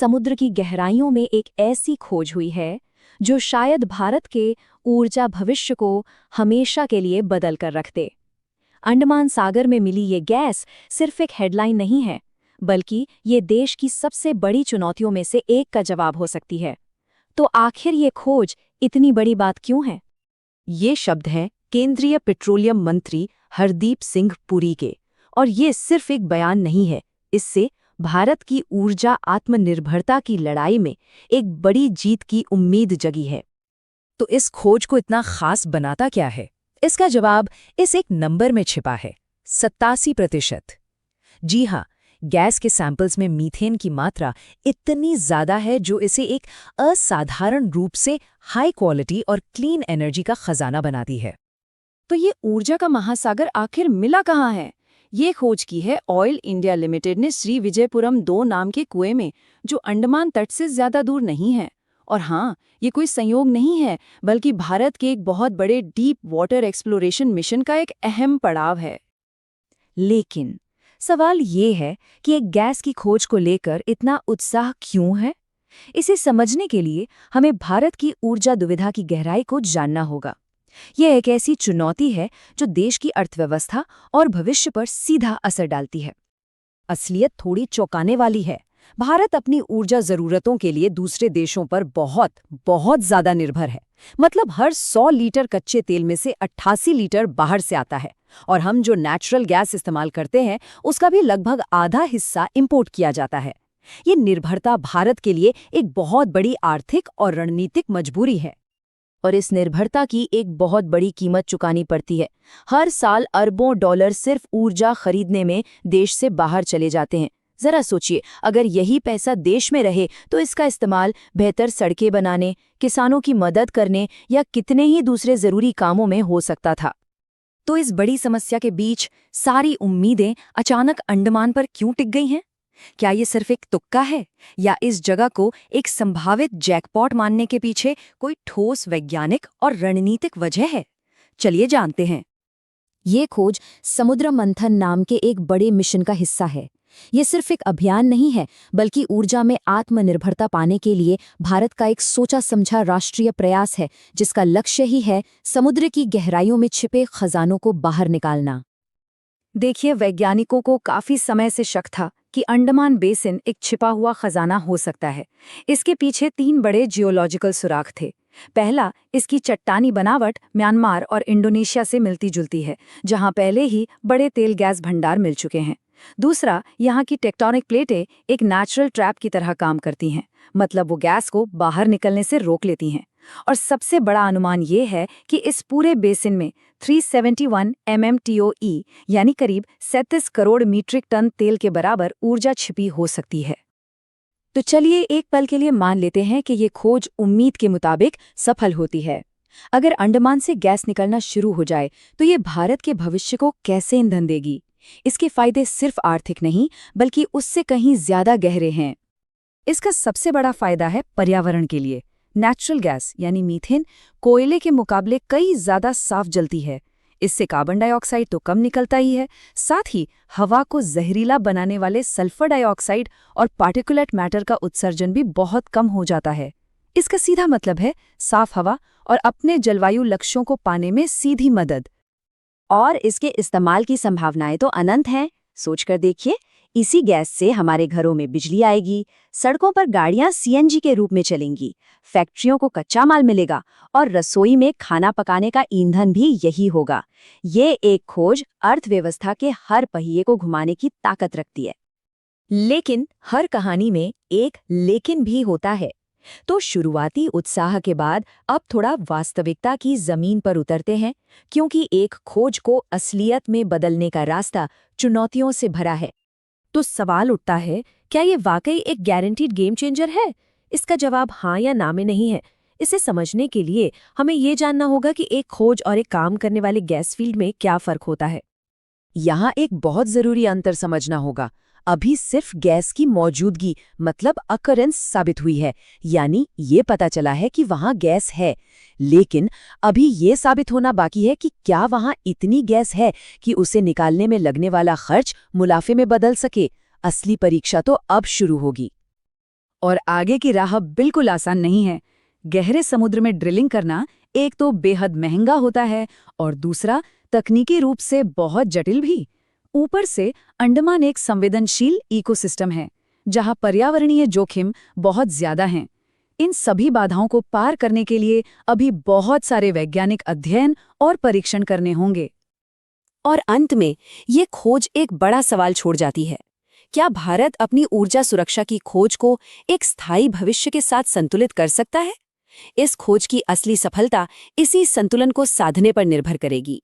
समुद्र की गहराइयों में एक ऐसी खोज हुई है जो शायद भारत के ऊर्जा भविष्य को हमेशा के लिए बदल कर रख दे। अंडमान सागर में मिली ये गैस सिर्फ एक हेडलाइन नहीं है, बल्कि ये देश की सबसे बड़ी चुनौतियों में से एक का जवाब हो सकती है। तो आखिर ये खोज इतनी बड़ी बात क्यों है? ये शब्द हैं केंद्रीय पेट्रोलियम मंत्री हरदीप सिंह पुरी के, और ये सिर्फ एक बयान नहीं है। इससे भारत की ऊर्जा आत्मनिर्भरता की लड़ाई में एक बड़ी जीत की उम्मीद जगी है। तो इस खोज को इतना खास बनाता क्या है? इसका जवाब इस एक नंबर में छिपा है, 87%। जी हाँ, गैस के सैंपल्स में मीथेन की मात्रा इतनी ज्यादा है जो इसे एक असाधारण रूप से हाई क्वालिटी और क्लीन एनर्जी का खजाना बनाती है। तो ये ऊर्जा का महासागर आखिर मिला कहाँ है? ये खोज की है ऑयल इंडिया लिमिटेड ने श्री विजयपुरम 2 नाम के कुएं में, जो अंडमान तट से ज्यादा दूर नहीं है। और हाँ, ये कोई संयोग नहीं है, बल्कि भारत के एक बहुत बड़े डीप वाटर एक्सप्लोरेशन मिशन का एक अहम पड़ाव है। लेकिन सवाल ये है कि एक गैस की खोज को लेकर इतना उत्साह क्यों है? इसे समझने के लिए हमें भारत की ऊर्जा दुविधा की गहराई को जानना होगा। यह एक ऐसी चुनौती है जो देश की अर्थव्यवस्था और भविष्य पर सीधा असर डालती है। असलियत थोड़ी चौंकाने वाली है। भारत अपनी ऊर्जा जरूरतों के लिए दूसरे देशों पर बहुत ज्यादा निर्भर है। मतलब हर 100 लीटर कच्चे तेल में से 88 लीटर बाहर से आता है, और हम जो नेचुरल गैस इस्तेमाल करते हैं उसका भी लगभग आधा हिस्सा इंपोर्ट किया जाता है। ये निर्भरता भारत के लिए एक बहुत बड़ी आर्थिक और रणनीतिक मजबूरी है, और इस निर्भरता की एक बहुत बड़ी कीमत चुकानी पड़ती है। हर साल अरबों डॉलर सिर्फ ऊर्जा खरीदने में देश से बाहर चले जाते हैं। जरा सोचिए, अगर यही पैसा देश में रहे तो इसका इस्तेमाल बेहतर सड़कें बनाने, किसानों की मदद करने या कितने ही दूसरे जरूरी कामों में हो सकता था। तो इस बड़ी समस्या के बीच सारी उम्मीदें अचानक अंडमान पर क्यों टिक गई हैं? क्या ये सिर्फ एक तुक्का है, या इस जगह को एक संभावित जैकपॉट मानने के पीछे कोई ठोस वैज्ञानिक और रणनीतिक वजह है? चलिए जानते हैं। ये खोज समुद्र मंथन नाम के एक बड़े मिशन का हिस्सा है। ये सिर्फ एक अभियान नहीं है, बल्कि ऊर्जा में आत्मनिर्भरता पाने के लिए भारत का एक सोचा समझा राष्ट्रीय प्रयास है, जिसका लक्ष्य ही है समुद्र की गहराइयों में छिपे खजानों को बाहर निकालना। देखिए, वैज्ञानिकों को काफी समय से शक था कि अंडमान बेसिन एक छिपा हुआ खजाना हो सकता है। इसके पीछे 3 बड़े जियोलॉजिकल सुराग थे। पहला, इसकी चट्टानी बनावट म्यांमार और इंडोनेशिया से मिलती जुलती है, जहां पहले ही बड़े तेल गैस भंडार मिल चुके हैं। दूसरा, यहाँ की टेक्टोनिक प्लेटें एक नेचुरल ट्रैप की तरह काम करती हैं, मतलब वो गैस को बाहर निकलने से रोक लेती हैं। और सबसे बड़ा अनुमान ये है कि इस पूरे बेसिन में 371 mmTOE यानी करीब 37 करोड़ मीट्रिक टन तेल के बराबर ऊर्जा छिपी हो सकती है। तो चलिए एक पल के लिए मान लेते हैं कि ये खोज उम्मीद के मुताबिक सफल होती है। अगर अंडमान से गैस निकलना शुरू हो जाए तो ये भारत के भविष्य को कैसे ईंधन देगी? इसके फायदे सिर्फ आर्थिक नहीं, बल्कि उससे कहीं ज्यादा गहरे हैं। इसका सबसे बड़ा फायदा है पर्यावरण के लिए। नेचुरल गैस यानी मीथेन कोयले के मुकाबले कई ज्यादा साफ जलती है। इससे कार्बन डाइऑक्साइड तो कम निकलता ही है, साथ ही हवा को जहरीला बनाने वाले सल्फर डाइऑक्साइड और पार्टिकुलेट मैटर का उत्सर्जन भी बहुत कम हो जाता है। इसका सीधा मतलब है साफ हवा और अपने जलवायु लक्ष्यों को पाने में सीधी मदद। और इसके इस्तेमाल की संभावनाएं तो अनंत हैं। सोचकर देखिए, इसी गैस से हमारे घरों में बिजली आएगी, सड़कों पर गाड़ियां सीएनजी के रूप में चलेंगी, फैक्ट्रियों को कच्चा माल मिलेगा और रसोई में खाना पकाने का ईंधन भी यही होगा। ये एक खोज अर्थव्यवस्था के हर पहिए को घुमाने की ताकत रखती है। लेकिन हर कहानी में एक लेकिन भी होता है। तो शुरुआती उत्साह के बाद अब थोड़ा वास्तविकता की जमीन पर उतरते हैं, क्योंकि एक खोज को असलियत में बदलने का रास्ता चुनौतियों से भरा है। तो सवाल उठता है, क्या ये वाकई एक गारंटीड गेम चेंजर है? इसका जवाब हाँ या ना में नहीं है। इसे समझने के लिए हमें ये जानना होगा कि एक खोज और एक काम करने वाले गैस फील्ड में क्या फर्क होता है। यहाँ एक बहुत जरूरी अंतर समझना होगा। अभी सिर्फ गैस की मौजूदगी मतलब अकरेंस साबित हुई है, यानी ये पता चला है कि वहाँ गैस है। लेकिन अभी ये साबित होना बाकी है कि क्या वहाँ इतनी गैस है कि उसे निकालने में लगने वाला खर्च मुनाफे में बदल सके। असली परीक्षा तो अब शुरू होगी। और आगे की राह बिल्कुल आसान नहीं है। गहरे समुद्र में ड्रिलिंग करना एक तो बेहद महंगा होता है और दूसरा तकनीकी रूप से बहुत जटिल भी। ऊपर से अंडमान एक संवेदनशील इकोसिस्टम है जहां पर्यावरणीय जोखिम बहुत ज्यादा हैं। इन सभी बाधाओं को पार करने के लिए अभी बहुत सारे वैज्ञानिक अध्ययन और परीक्षण करने होंगे। और अंत में ये खोज एक बड़ा सवाल छोड़ जाती है। क्या भारत अपनी ऊर्जा सुरक्षा की खोज को एक स्थायी भविष्य के साथ संतुलित कर सकता है? इस खोज की असली सफलता इसी संतुलन को साधने पर निर्भर करेगी।